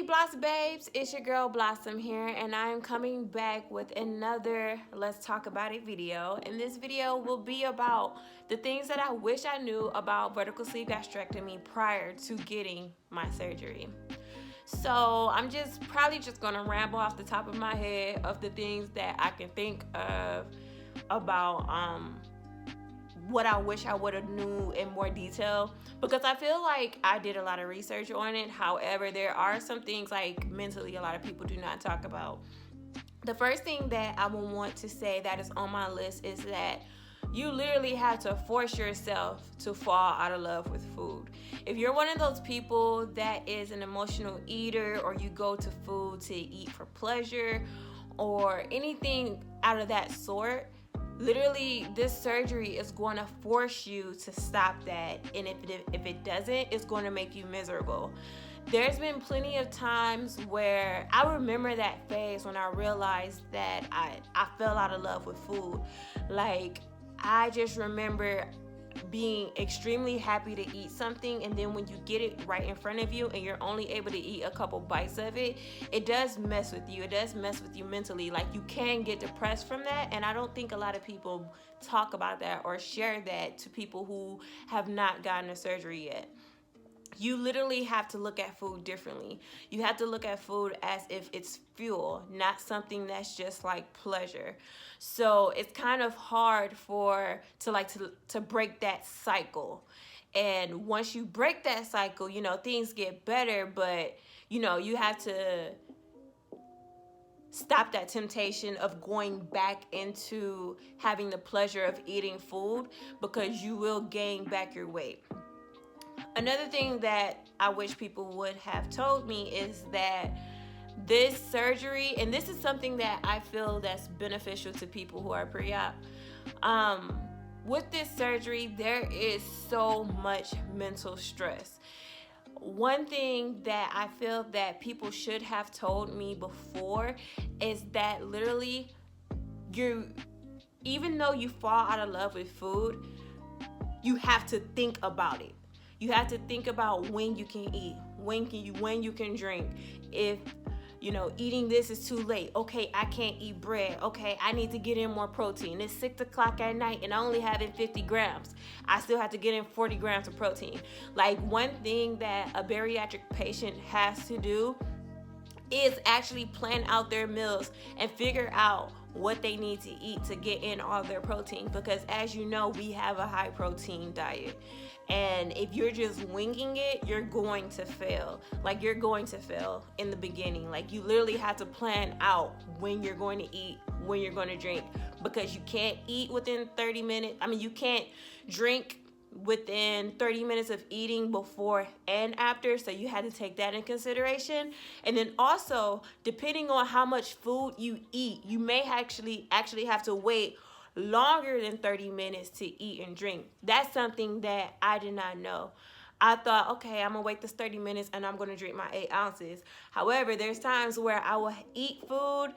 Hey Blossom babes, it's your girl Blossom here, and I am coming back with another Let's Talk About It video. And this video will be about the things that I wish I knew about vertical sleeve gastrectomy prior to getting my surgery. So I'm probably just gonna ramble off the top of my head of the things that I can think of about what I wish I would have knew in more detail, because I feel like I did a lot of research on it. However, there are some things like mentally a lot of people do not talk about. The first thing that I would want to say that is on my list is that you literally have to force yourself to fall out of love with food. If you're one of those people that is an emotional eater, or you go to food to eat for pleasure or anything out of that sort, literally, this surgery is going to force you to stop that, and if it doesn't, it's going to make you miserable. There's been plenty of times where I remember that phase when I realized that I fell out of love with food. Like, I just remember being extremely happy to eat something, and then when you get it right in front of you and you're only able to eat a couple bites of it, it does mess with you. It does mess with you mentally. Like, you can get depressed from that, and I don't think a lot of people talk about that or share that to people who have not gotten a surgery yet. You literally have to look at food differently. You have to look at food as if it's fuel, not something that's just like pleasure. So it's kind of hard to break that cycle. And once you break that cycle, things get better, but you have to stop that temptation of going back into having the pleasure of eating food, because you will gain back your weight. Another thing that I wish people would have told me is that this surgery, and this is something that I feel that's beneficial to people who are pre-op, with this surgery, there is so much mental stress. One thing that I feel that people should have told me before is that literally, even though you fall out of love with food, you have to think about it. You have to think about when you can eat, when you can drink. If eating this is too late, okay, I can't eat bread. Okay, I need to get in more protein. It's 6 o'clock at night and I only have in 50 grams. I still have to get in 40 grams of protein. Like, one thing that a bariatric patient has to do is actually plan out their meals and figure out what they need to eat to get in all their protein, because as you know, we have a high protein diet. And if you're just winging it, you're going to fail. Like, you're going to fail in the beginning. Like, you literally have to plan out when you're going to eat, when you're going to drink, because you can't eat within 30 minutes. You can't drink within 30 minutes of eating before and after, so you had to take that in consideration. And then also, depending on how much food you eat, you may actually have to wait longer than 30 minutes to eat and drink. That's something that I did not know. I thought, okay, I'm gonna wait this 30 minutes and I'm gonna drink my 8 ounces. However, there's times where I will eat food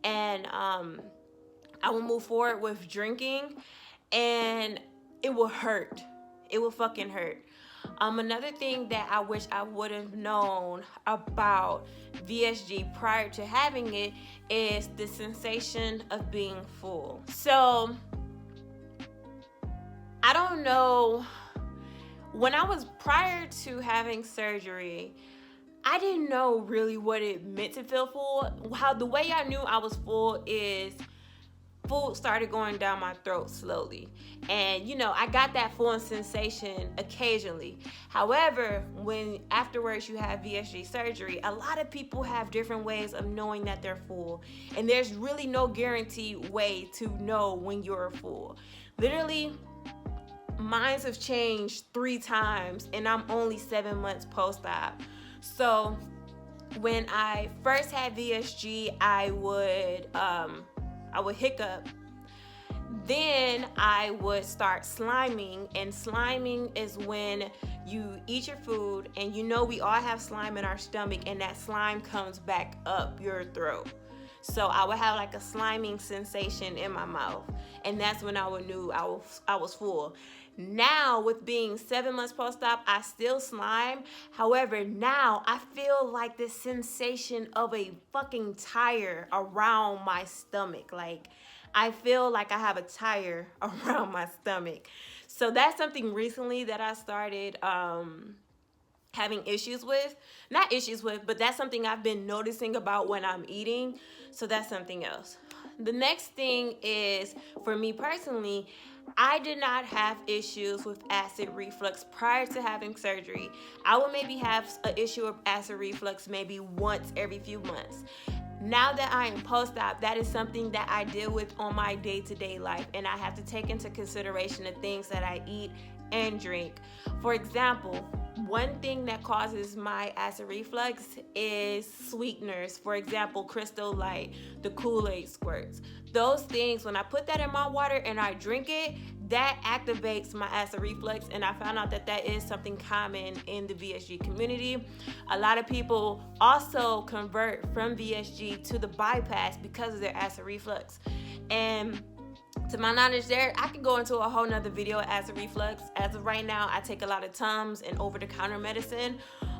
and I will move forward with drinking, and it will hurt. It will fucking hurt. Another thing that I wish I would have known about VSG prior to having it is the sensation of being full. So, I don't know, when I was prior to having surgery, I didn't know really what it meant to feel full. The way I knew I was full is food started going down my throat slowly. And I got that full sensation occasionally. However, when afterwards you have VSG surgery, a lot of people have different ways of knowing that they're full. And there's really no guaranteed way to know when you're full. Literally, mine have changed 3 times, and I'm only 7 months post-op. So when I first had VSG, I would hiccup. Then I would start sliming, and sliming is when you eat your food and we all have slime in our stomach, and that slime comes back up your throat. So I would have like a sliming sensation in my mouth, and that's when I would knew I was full. Now, with being 7 months post-op, I still slime. However, now I feel like this sensation of a fucking tire around my stomach. Like, I feel like I have a tire around my stomach. So that's something recently that I started having issues with. Not issues with, but that's something I've been noticing about when I'm eating. So that's something else. The next thing is, for me personally, I did not have issues with acid reflux prior to having surgery. I would maybe have an issue of acid reflux maybe once every few months. Now that I am post-op, that is something that I deal with on my day-to-day life, and I have to take into consideration the things that I eat and drink. For example, one thing that causes my acid reflux is sweeteners. For example, Crystal Light, the Kool-Aid squirts. Those things, when I put that in my water and I drink it, that activates my acid reflux, and I found out that that is something common in the VSG community. A lot of people also convert from VSG to the bypass because of their acid reflux. And to my knowledge there, I can go into a whole nother video of acid reflux. As of right now, I take a lot of Tums and over-the-counter medicine.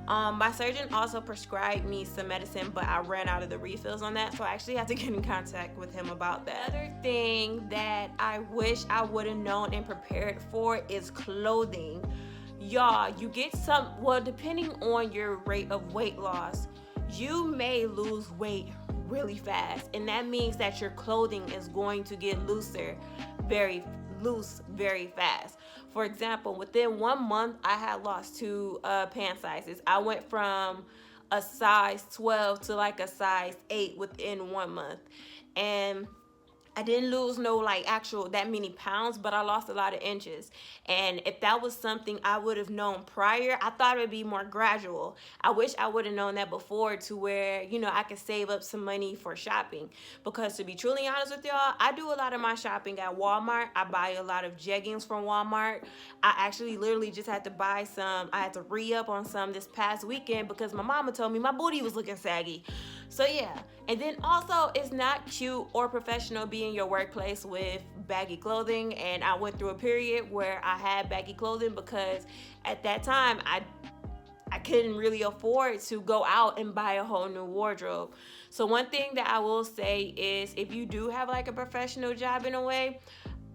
My surgeon also prescribed me some medicine, but I ran out of the refills on that, so I actually have to get in contact with him about that. Another thing that I wish I would have known and prepared for is clothing. Y'all, you get some, well, depending on your rate of weight loss, you may lose weight really fast, and that means that your clothing is going to get very fast. For example, within 1 month, I had lost 2 pant sizes. I went from a size 12 to like a size 8 within 1 month. And I didn't lose no like actual that many pounds, but I lost a lot of inches. And if that was something I would have known prior, I thought it would be more gradual. I wish I would have known that before, to where, you know, I could save up some money for shopping. Because to be truly honest with y'all, I do a lot of my shopping at Walmart. I buy a lot of jeggings from Walmart. I actually literally just had to buy some. I had to re-up on some this past weekend because my mama told me my booty was looking saggy. So yeah. And then also, it's not cute or professional being in your workplace with baggy clothing. And I went through a period where I had baggy clothing because at that time I couldn't really afford to go out and buy a whole new wardrobe. So one thing that I will say is, if you do have like a professional job in a way,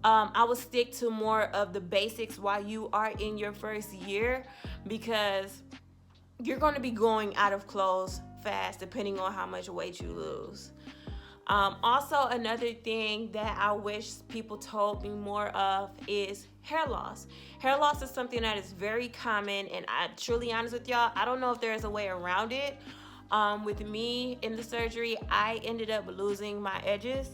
I would stick to more of the basics while you are in your first year, because you're going to be going out of clothes fast depending on how much weight you lose. Also, another thing that I wish people told me more of is hair loss. Hair loss is something that is very common, and I truly honest with y'all, I don't know if there is a way around it. With me in the surgery, I ended up losing my edges.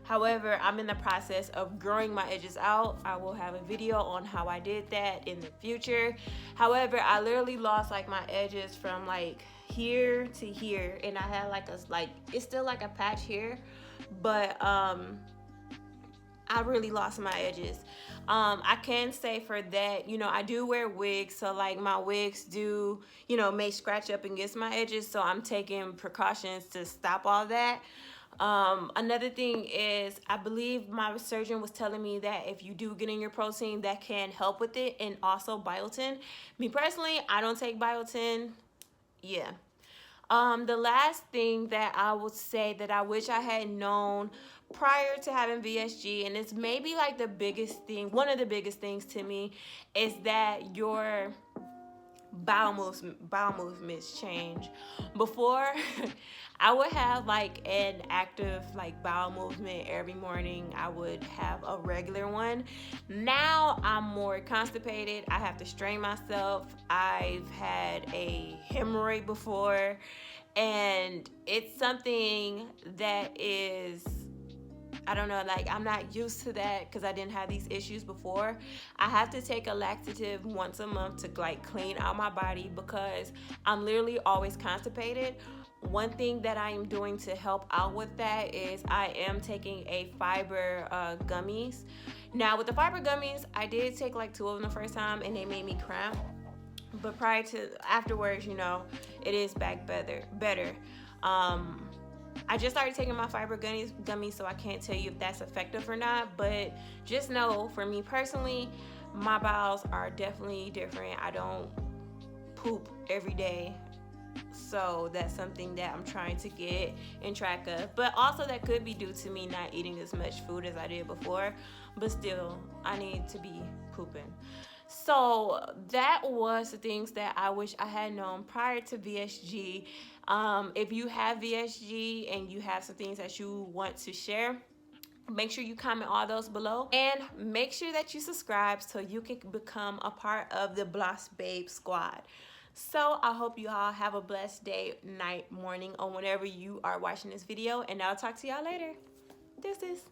However, I'm in the process of growing my edges out. I will have a video on how I did that in the future. However, I literally lost like my edges from like here to here, and I had like it's still like a patch here, but I really lost my edges. I can say for that, you know, I do wear wigs, so like my wigs do, you know, may scratch up against my edges, so I'm taking precautions to stop all that. Another thing is, I believe my surgeon was telling me that if you do get in your protein, that can help with it, and also biotin. Me personally, I don't take biotin. Yeah. The last thing that I would say that I wish I had known prior to having VSG, and it's maybe like the biggest thing, one of the biggest things to me, is that your bowel movements change. Before, I would have like an active like bowel movement every morning. I would have a regular one. Now I'm more constipated. I have to strain myself. I've had a hemorrhoid before, and it's something that is, I don't know, like I'm not used to that because I didn't have these issues before. I have to take a laxative once a month to like clean out my body because I'm literally always constipated. One thing that I am doing to help out with that is I am taking a fiber gummies. Now with the fiber gummies, I did take like 2 of them the first time and they made me cramp. But afterwards, you know, it is back better. I just started taking my fiber gummies, so I can't tell you if that's effective or not, but just know for me personally, my bowels are definitely different. I don't poop every day, so that's something that I'm trying to get in track of. But also that could be due to me not eating as much food as I did before, but still I need to be pooping. So that was the things that I wish I had known prior to VSG. If you have VSG and you have some things that you want to share, make sure you comment all those below, and make sure that you subscribe so you can become a part of the Bloss Babe squad. So I hope you all have a blessed day, night, morning, or whenever you are watching this video, and I'll talk to y'all later. Deuces.